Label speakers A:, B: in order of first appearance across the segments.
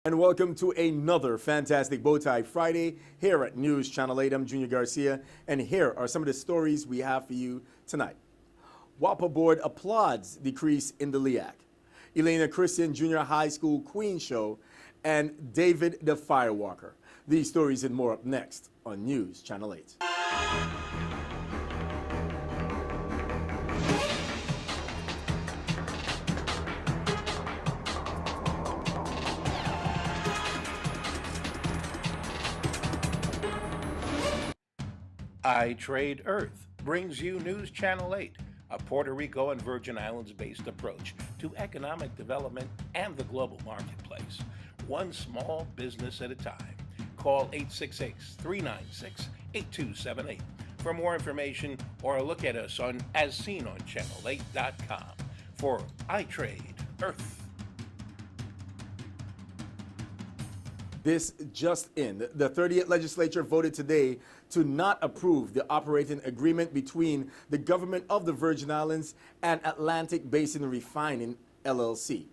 A: And welcome to another fantastic Bowtie Friday here at News Channel 8. I'm Junior Garcia, and here are some of the stories we have for you tonight. WAPA board applauds decrease in the LEAC. Elena Christian Junior High School Queen Show, and David the Firewalker. These stories and more up next on News Channel 8.
B: I Trade Earth brings you News Channel 8, a Puerto Rico and Virgin Islands-based approach to economic development and the global marketplace, one small business at a time. Call 866-396-8278 for more information or look at us on AsSeenOnChannel8.com for I Trade Earth.
A: This just in. The 30th legislature voted today to not approve the operating agreement between the government of the Virgin Islands and Atlantic Basin Refining, LLC,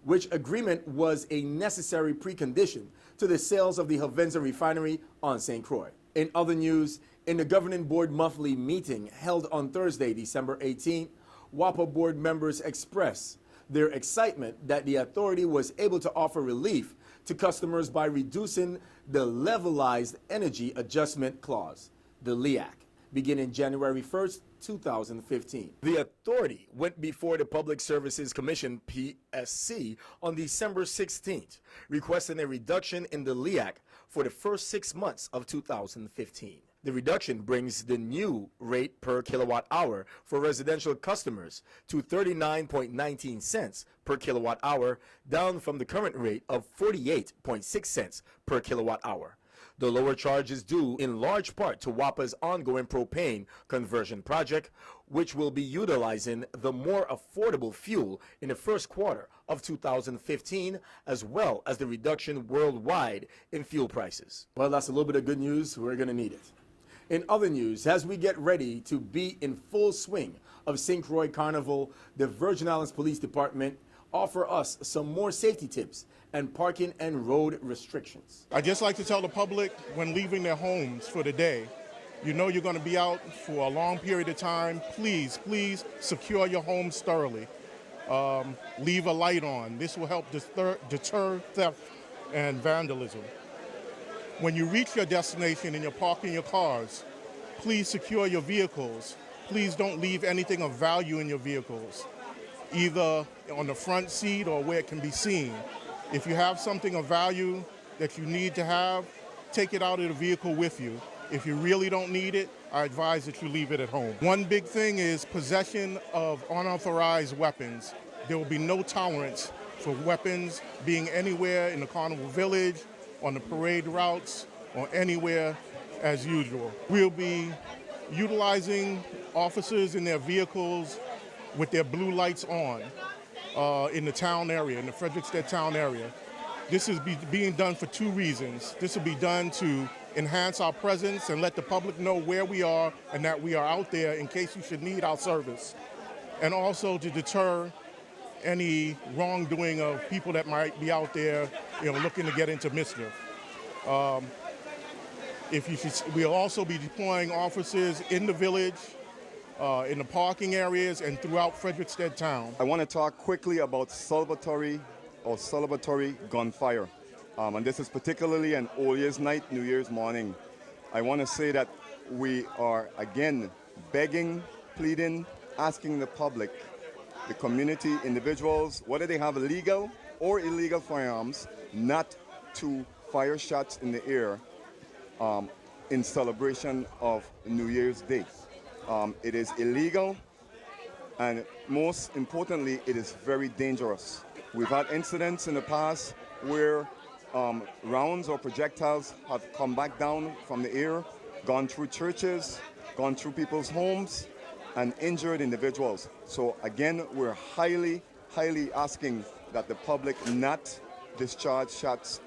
A: which agreement was a necessary precondition to the sales of the Hovenza refinery on St. Croix. In other news, in the governing board monthly meeting held on Thursday, December 18th, WAPA board members expressed their excitement that the authority was able to offer relief to customers by reducing the Levelized Energy Adjustment Clause, the LEAC, beginning January 1st, 2015. The authority went before the Public Services Commission, PSC, on December 16th, requesting a reduction in the LEAC for the first 6 months of 2015. The reduction brings the new rate per kilowatt hour for residential customers to 39.19 cents per kilowatt hour, down from the current rate of 48.6 cents per kilowatt hour. The lower charge is due in large part to WAPA's ongoing propane conversion project, which will be utilizing the more affordable fuel in the first quarter of 2015, as well as the reduction worldwide in fuel prices. Well, that's a little bit of good news. We're going to need it. In other news, as we get ready to be in full swing of St. Croix Carnival, the Virgin Islands Police Department offer us some more safety tips and parking and road restrictions.
C: I'd just like to tell the public, when leaving their homes for the day, you know you're going to be out for a long period of time. Please secure your homes thoroughly. Leave a light on. This will help deter theft and vandalism. When you reach your destination and you're parking your cars, please secure your vehicles. Please don't leave anything of value in your vehicles, either on the front seat or where it can be seen. If you have something of value that you need to have, take it out of the vehicle with you. If you really don't need it, I advise that you leave it at home. One big thing is possession of unauthorized weapons. There will be no tolerance for weapons being anywhere in the Carnival Village, on the parade routes, or anywhere as usual. We'll be utilizing officers in their vehicles with their blue lights on in the town area, in the Frederiksted town area. This is being done for two reasons. This will be done to enhance our presence and let the public know where we are and that we are out there in case you should need our service. And also to deter any wrongdoing of people that might be out there, looking to get into mischief. We'll also be deploying officers in the village, in the parking areas, and throughout Frederiksted town.
D: I want to talk quickly about celebratory gunfire. And this is particularly an Old Year's night, New Year's morning. I want to say that we are, again, begging, pleading, asking the public, the community, individuals, whether they have legal or illegal firearms, not to fire shots in the air in celebration of New Year's Day. It is illegal, and most importantly, it is very dangerous. We've had incidents in the past where rounds or projectiles have come back down from the air, gone through churches, gone through people's homes, and injured individuals. So again, we're highly asking that the public not discharge shots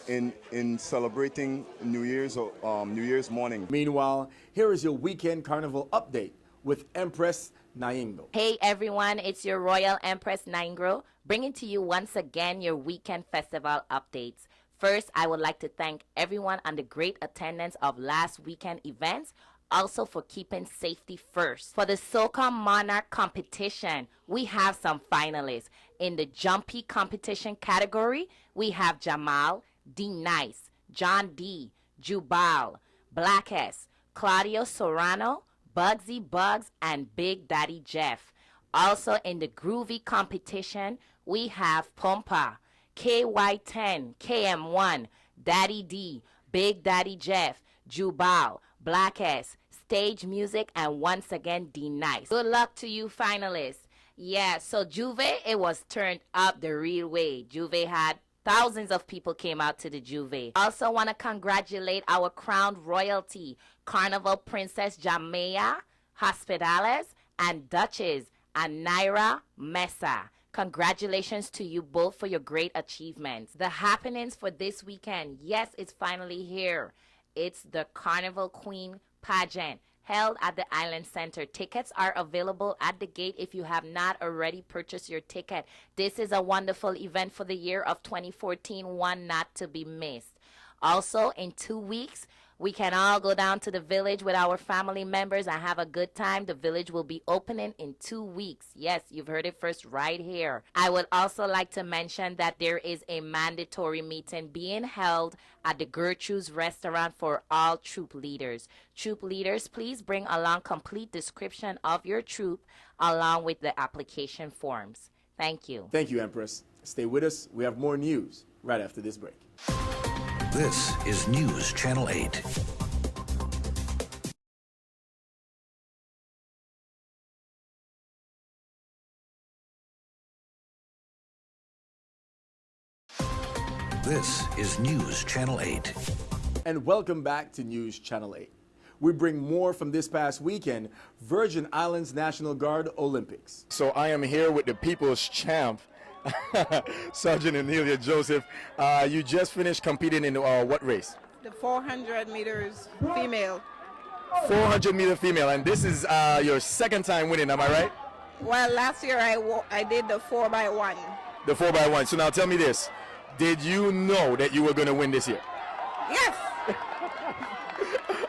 D: in celebrating New Year's or New Year's morning.
A: Meanwhile, here is your weekend carnival update with Empress Naingo.
E: Hey everyone, it's your Royal Empress Naingro, bringing to you once again your weekend festival updates. First, I would like to thank everyone on the great attendance of last weekend events, also for keeping safety first. For the SOCA Monarch competition, we have some finalists. In the Jumpy competition category, we have Jamal, D Nice, John D, Jubal, Black S, Claudio Sorano, Bugsy Bugs, and Big Daddy Jeff. Also in the Groovy competition, we have Pompa, KY10, KM1, Daddy D, Big Daddy Jeff, Jubal, Black S, Stage Music, and once again, D Nice. Good luck to you finalists. Yeah, so Juve, it was turned up the real way. Juve had thousands of people came out to the Juve. Also want to congratulate our crowned royalty, Carnival Princess Jamea Hospitales and Duchess and Naira Mesa. Congratulations to you both for your great achievements. The happenings for this weekend, yes, it's finally here. It's the Carnival Queen pageant held at the Island Center. Tickets are available at the gate if you have not already purchased your ticket. This is a wonderful event for the year of 2014, one not to be missed. Also, in 2 weeks, we can all go down to the village with our family members and have a good time. The village will be opening in 2 weeks. Yes, you've heard it first right here. I would also like to mention that there is a mandatory meeting being held at the Gertrude's restaurant for all troop leaders. Troop leaders, please bring along complete description of your troop along with the application forms. Thank you.
A: Thank you, Empress. Stay with us. We have more news right after this break.
F: This is News Channel 8. This is News Channel 8.
A: And welcome back to News Channel 8. We bring more from this past weekend, Virgin Islands National Guard Olympics. So I am here with the people's champ, Sergeant Amelia Joseph. You just finished competing in what race?
G: The 400 meters female.
A: 400 meter female, and this is your second time winning, am I right?
G: Well, last year I did the 4x1.
A: The 4x1. So now tell me this, did you know that you were going to win this year?
G: Yes.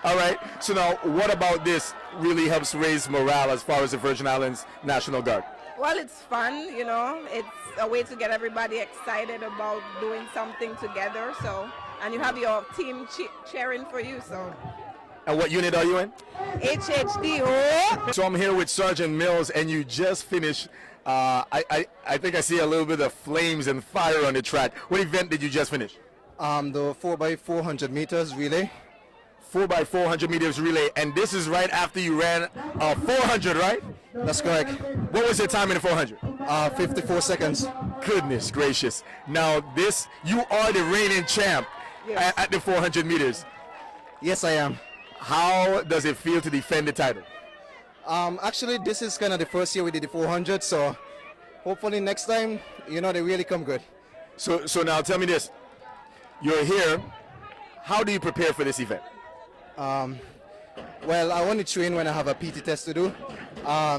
A: All right, so now what about this really helps raise morale as far as the Virgin Islands National Guard?
G: Well, it's fun, you know. It's a way to get everybody excited about doing something together. So, and you have your team cheering for you. So.
A: And what unit are you in?
G: HHD.
A: So I'm here with Sergeant Mills, and you just finished. I think I see a little bit of flames and fire on the track. What event did you just finish?
H: The 4x400 meters relay.
A: 4x400 meters relay, and this is right after you ran 400, right?
H: That's correct.
A: What was your time in the 400?
H: 54 seconds.
A: Goodness gracious. Now this, you are the reigning champ.
G: Yes.
A: At the 400 meters.
H: Yes, I am.
A: How does it feel to defend the title?
H: Actually, this is kind of the first year we did the 400, so hopefully next time, you know, they really come good.
A: So now tell me this. You're here. How do you prepare for this event?
H: Well, I only train when I have a PT test to do.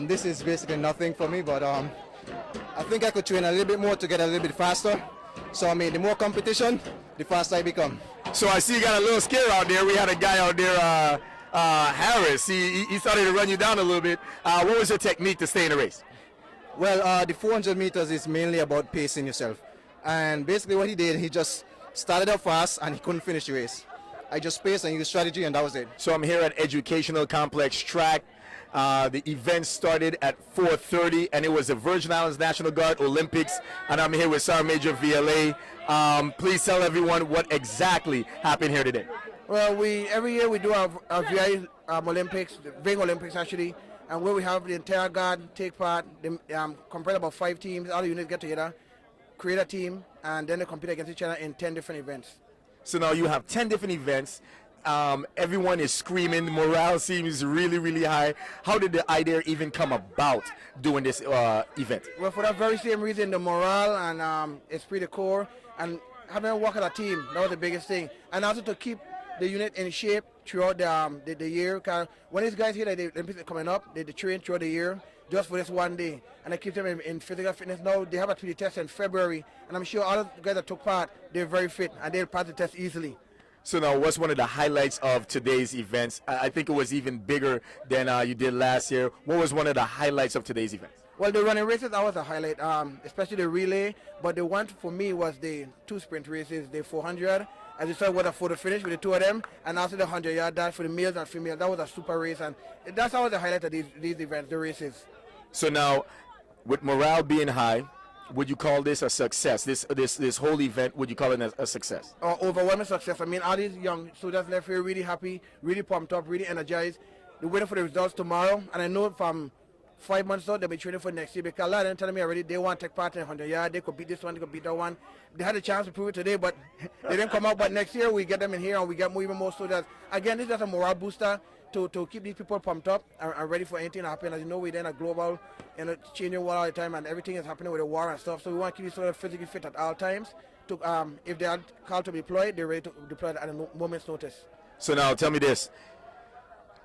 H: This is basically nothing for me, but I think I could train a little bit more to get a little bit faster. So, I mean, the more competition, the faster I become.
A: So I see you got a little scare out there. We had a guy out there, Harris. He started to run you down a little bit. What was your technique to stay in the race?
H: Well, the 400 meters is mainly about pacing yourself. And basically what he did, he just started out fast and he couldn't finish the race. I just paced and used strategy, and that was it. So
A: I'm here at Educational Complex Track. The event started at 4:30, and it was the Virgin Islands National Guard Olympics, and I'm here with Sergeant Major VLA. Please tell everyone what exactly happened here today.
I: Well, every year we do our VI Olympics, the Ving Olympics actually, and where we have the entire guard take part. They comprise about 5 teams. All the units get together, create a team, and then they compete against each other in 10 different events.
A: So now you have 10 different events. Everyone is screaming. Morale seems really, really high. How did the idea even come about doing this event?
I: Well, for that very same reason, the morale and esprit de corps and having to work as a team, that was the biggest thing. And also to keep the unit in shape throughout the year. Cause when these guys hear that the Olympics are coming up, they train throughout the year. just for this one day. And I keep them in physical fitness. Now they have a 3D test in February, and I'm sure all the guys that took part, they're very fit, and they'll pass the test easily.
A: So now, what's one of the highlights of today's events? I think it was even bigger than you did last year. What was one of the highlights of today's events?
I: Well, the running races, that was a highlight, especially the relay. But the one for me was the 2 sprint races, the 400. As you saw, what a photo finish with the 2 of them, and also the 100-yard dash for the males and females. That was a super race, and that's always the highlight of these events, the races.
A: So now, with morale being high, would you call this a success? This whole event, would you call it a success?
I: Overwhelming success. I mean, all these young students left here really happy, really pumped up, really energized. They're waiting for the results tomorrow, and I know from 5 months out they'll be training for next year, because a lot of them telling me already they want to take part in 100 yard. They could beat this one, they could beat that one. They had a chance to prove it today, but they didn't come out. But next year we get them in here and we get even more students. Again, this is just a morale booster to keep these people pumped up and ready for anything to happen. As you know, we're in a global, changing world all the time, and everything is happening with the war and stuff. So we want to keep these students physically fit at all times. If they are called to be deployed, they're ready to deploy at a moment's notice.
A: So now, tell me this.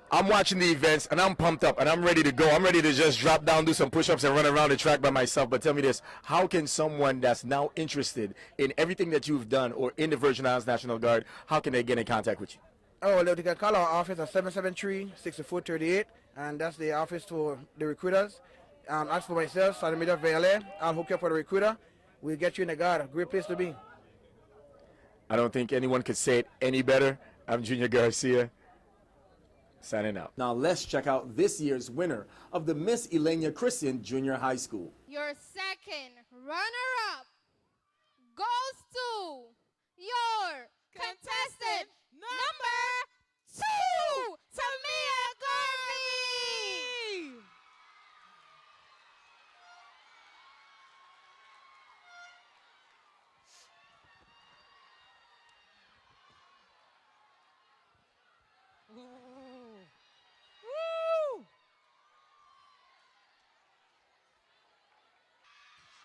A: I'm watching the events and I'm pumped up and I'm ready to go. I'm ready to just drop down, do some push-ups and run around the track by myself. But tell me this, how can someone that's now interested in everything that you've done or in the Virgin Islands National Guard, how can they get in contact with you?
I: Oh, well, they can call our office at 773-6438, and that's the office for the recruiters. As for myself, Amelia, I'll hook you up with a recruiter. We'll get you in the guard. A great place to be.
A: I don't think anyone could say it any better. I'm Junior Garcia. Signing out. Now let's check out this year's winner of the Miss Elenia Christian Junior High School.
J: Your second runner-up goes to your contestant number 2, Tamia Garvey.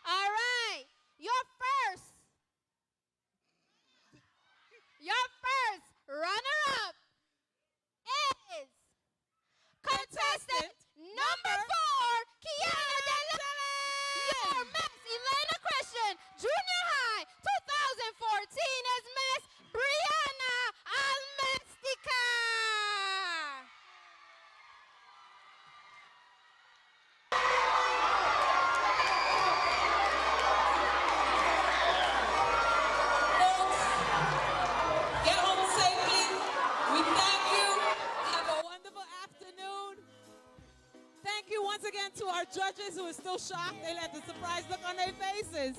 J: All right, your first runner-up is contestant number 4, Kiana Delay. Your Miss Elena Christian Junior High 2014 is Miss Brianna Almestica.
K: Get home safely. We thank you. Have a wonderful afternoon. Thank you once again to our judges who are still shocked. They let the surprise look on their faces.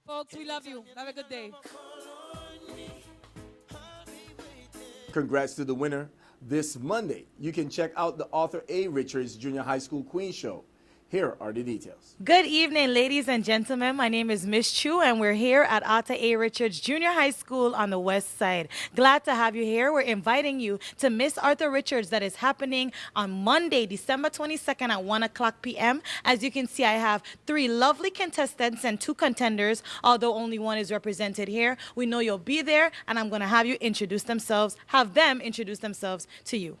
K: Folks, we love you. Have a good day.
A: Congrats to the winner. This Monday, you can check out the Arthur A. Richards Junior High School Queen Show. Here are the details.
L: Good evening, ladies and gentlemen. My name is Miss Chu, and we're here at Arthur A. Richards Junior High School on the west side. Glad to have you here. We're inviting you to Miss Arthur Richards that is happening on Monday, December 22nd at 1 o'clock p.m. As you can see, I have 3 lovely contestants and 2 contenders, although only 1 is represented here. We know you'll be there, and I'm going to have them introduce themselves to you.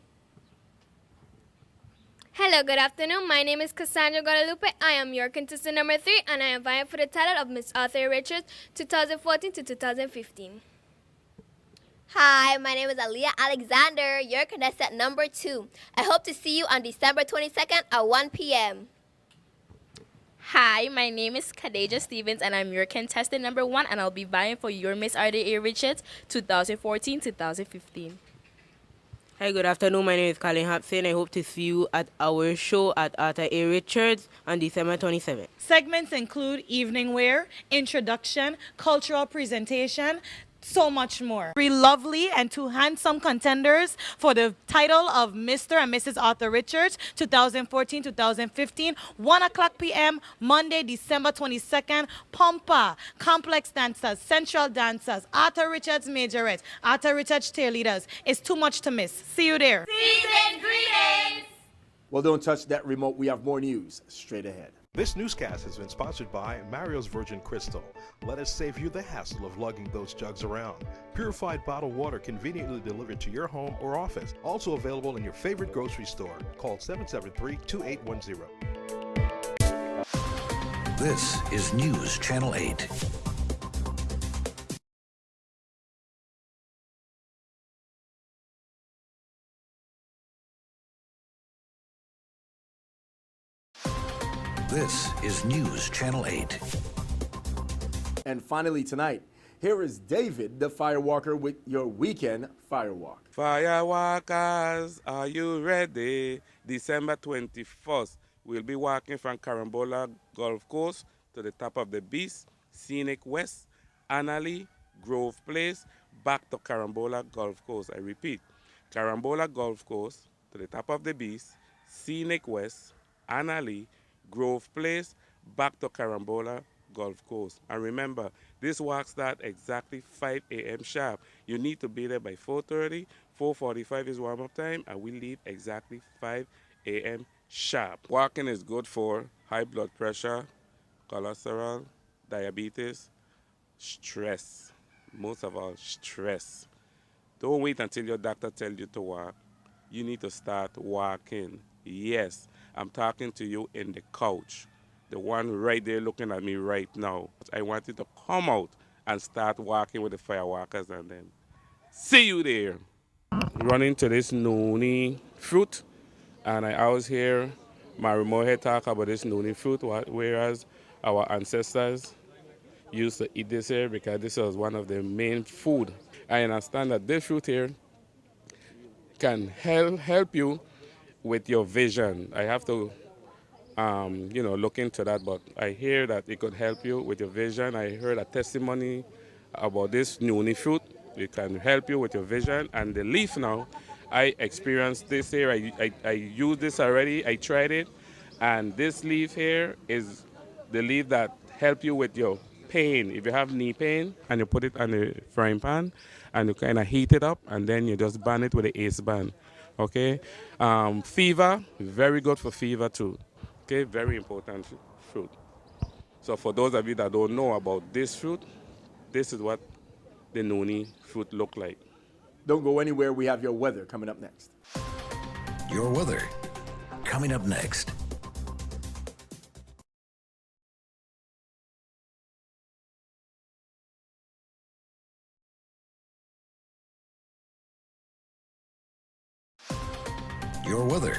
M: Hello, good afternoon. My name is Cassandra Guadalupe. I am your contestant number 3, and I am vying for the title of Miss Arthur Richards 2014 to 2015.
N: Hi, my name is Aaliyah Alexander, your contestant number 2. I hope to see you on December 22nd at 1 p.m.
O: Hi, my name is Kadeja Stevens, and I'm your contestant number 1, and I'll be vying for your Miss Arthur A. Richards 2014-2015.
P: Hi, good afternoon. My name is Colin Hobson. I hope to see you at our show at Arthur A. Richards on December 27th.
L: Segments include evening wear, introduction, cultural presentation, so much more. 3 lovely and 2 handsome contenders for the title of Mr. and Mrs. Arthur Richards 2014-2015, 1 o'clock p.m. Monday, December 22nd. Pompa, Complex Dancers, Central Dancers, Arthur Richards Majorettes, Arthur Richards Cheerleaders. It's too much to miss. See you there.
M: Season greetings.
A: Well, don't touch that remote. We have more news straight ahead.
Q: This newscast has been sponsored by Mario's Virgin Crystal. Let us save you the hassle of lugging those jugs around. Purified bottled water conveniently delivered to your home or office. Also available in your favorite grocery store. Call 773-2810.
F: This is News Channel 8. This is News Channel 8.
A: And finally tonight, here is David, the Firewalker, with your weekend Firewalk.
R: Firewalkers, are you ready? December 21st, we'll be walking from Carambola Golf Course to the top of the Beast, Scenic West, Annalee, Grove Place, back to Carambola Golf Course. I repeat, Carambola Golf Course to the top of the Beast, Scenic West, Annalee, Grove Place, back to Carambola Golf Course. And remember, this walk starts exactly 5 a.m. sharp. You need to be there by 4:30. 4:45 is warm-up time, and we leave exactly 5 a.m. sharp. Walking is good for high blood pressure, cholesterol, diabetes, stress. Most of all, stress. Don't wait until your doctor tells you to walk. You need to start walking. Yes, I'm talking to you in the couch, the one right there looking at me right now. I want you to come out and start walking with the Firewalkers, and then see you there. Running to this noni fruit, and I always hear my remote head talk about this noni fruit, whereas our ancestors used to eat this here because this was one of the main food. I understand that this fruit here can help you with your vision. I have to, look into that, but I hear that it could help you with your vision. I heard a testimony about this noni fruit. It can help you with your vision. And the leaf now, I experienced this here. I used this already. I tried it. And this leaf here is the leaf that help you with your pain. If you have knee pain, and you put it on the frying pan, and you kind of heat it up, and then you just burn it with the ace band. Okay, fever, very good for fever too. Okay, very important fruit. So for those of you that don't know about this fruit, this is what the noni fruit look like.
A: Don't go anywhere. We have your weather coming up next.
F: Your weather coming up next. Your weather.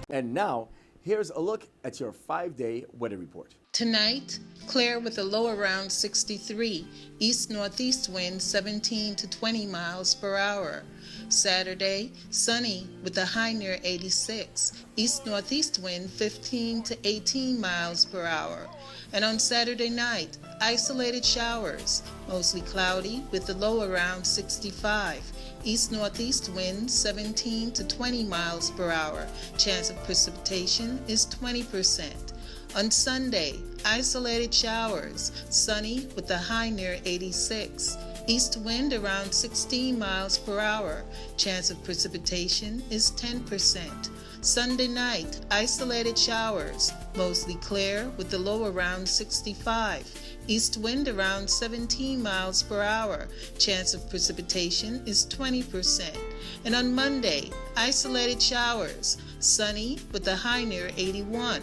A: And now, here's a look at your 5-day weather report.
S: Tonight, clear with a low around 63, east-northeast wind 17 to 20 miles per hour. Saturday, sunny with a high near 86, east-northeast wind 15 to 18 miles per hour. And on Saturday night, isolated showers, mostly cloudy with a low around 65. East-northeast wind 17 to 20 miles per hour. Chance of precipitation is 20%. On Sunday, isolated showers, sunny with a high near 86. East wind around 16 miles per hour. Chance of precipitation is 10%. Sunday night, isolated showers, mostly clear with a low around 65. East wind around 17 miles per hour. Chance of precipitation is 20%. And on Monday, isolated showers, sunny with a high near 81.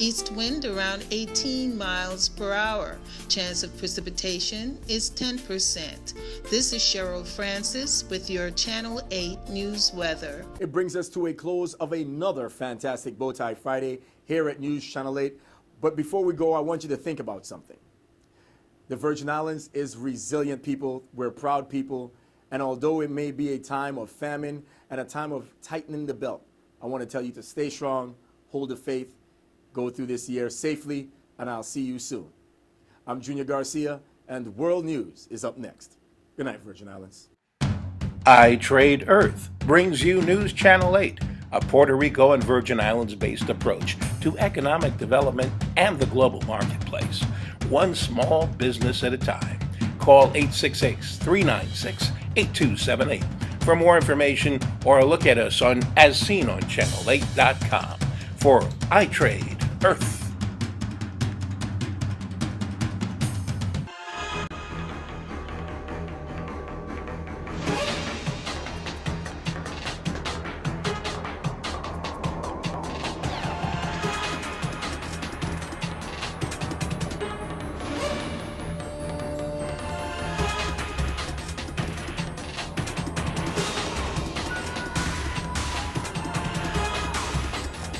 S: East wind around 18 miles per hour. Chance of precipitation is 10%. This is Cheryl Francis with your Channel 8 News Weather.
A: It brings us to a close of another fantastic Bowtie Friday here at News Channel 8. But before we go, I want you to think about something. The Virgin Islands is resilient people. We're proud people. And although it may be a time of famine and a time of tightening the belt, I want to tell you to stay strong, hold the faith, go through this year safely, and I'll see you soon. I'm Junior Garcia, and World News is up next. Good night, Virgin Islands.
B: iTrade Earth brings you News Channel 8, a Puerto Rico and Virgin Islands-based approach to economic development and the global marketplace, one small business at a time. Call 866-396-8278 for more information or a look at us on as seen on channel8.com. For iTrade Earth.